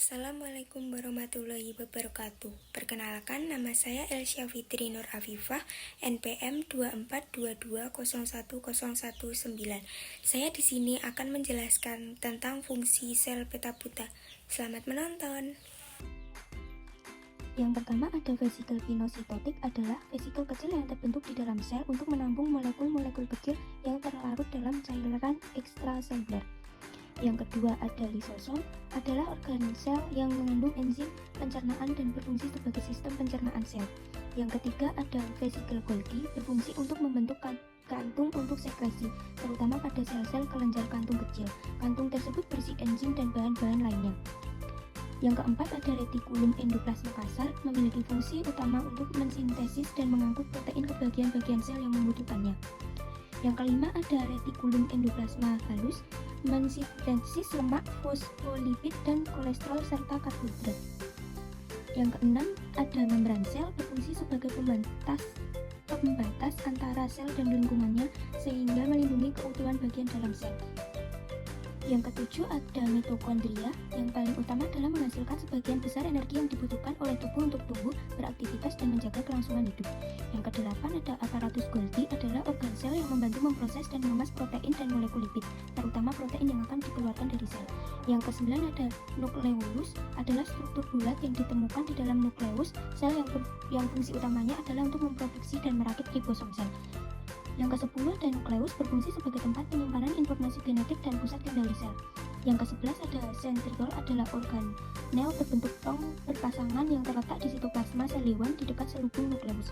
Assalamualaikum warahmatullahi wabarakatuh. Perkenalkan, nama saya Elsya Fitri Nur Afifah, NPM 2422010119. Saya di sini akan menjelaskan tentang fungsi sel peta buta. Selamat menonton. Yang pertama ada vesikel pinositotik, adalah vesikel kecil yang terbentuk di dalam sel untuk menampung molekul-molekul kecil yang terlarut dalam cairan ekstraseluler. Yang kedua ada lisosom, adalah organ sel yang mengandung enzim pencernaan dan berfungsi sebagai sistem pencernaan sel. Yang ketiga ada vesikel Golgi, berfungsi untuk membentuk kantung untuk sekresi, terutama pada sel-sel kelenjar kantung kecil. Kantung tersebut berisi enzim dan bahan-bahan lainnya. Yang keempat ada retikulum endoplasma kasar, memiliki fungsi utama untuk mensintesis dan mengangkut protein ke bagian-bagian sel yang membutuhkannya. Yang kelima ada retikulum endoplasma halus, mensintesis lemak, fosfolipid, dan kolesterol serta karbohidrat. Yang keenam ada membran sel, berfungsi sebagai pembatas antara sel dan lingkungannya sehingga melindungi keutuhan bagian dalam sel. Yang ketujuh ada mitokondria, yang paling utama dalam menghasilkan sebagian besar energi yang dibutuhkan oleh tubuh untuk tumbuh, beraktivitas, dan menjaga kelangsungan hidup. Yang kedelapan ada aparatus Golgi, adalah organ sel yang membantu memproses dan mengemas protein dan molekul lipid, terutama protein yang akan dikeluarkan dari sel. Yang kesembilan ada nukleolus, adalah struktur bulat yang ditemukan di dalam nukleus sel yang fungsi utamanya adalah untuk memproduksi dan merakit ribosom sel. Yang ke-10 ada nukleus, berfungsi sebagai tempat penyimpanan informasi genetik dan pusat kendali sel. Yang ke-11 ada sentriol, adalah organel berbentuk tong berpasangan yang terletak di sitoplasma sel hewan di dekat selubung nukleus.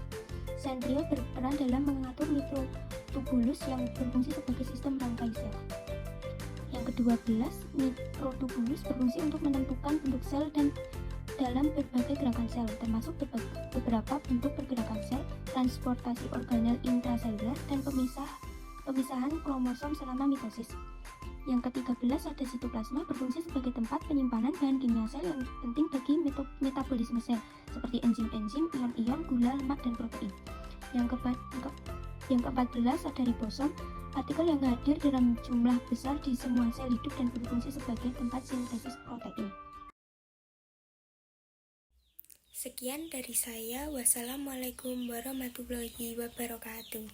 Sentriol berperan dalam mengatur mikrotubulus yang berfungsi sebagai sistem rangkai sel. Yang ke-12 mikrotubulus berfungsi untuk menentukan bentuk sel dan dalam berbagai gerakan sel, termasuk beberapa bentuk pergerakan sel, transportasi organel intraseluler, dan pemisahan kromosom selama mitosis. Yang ke-13 ada sitoplasma, berfungsi sebagai tempat penyimpanan bahan kimia sel yang penting bagi metabolisme sel, seperti enzim-enzim, ion-ion, gula, lemak, dan protein. Yang ke-14 ada ribosom, partikel yang hadir dalam jumlah besar di semua sel hidup dan berfungsi sebagai tempat sintesis protein. Sekian dari saya. Wassalamualaikum warahmatullahi wabarakatuh.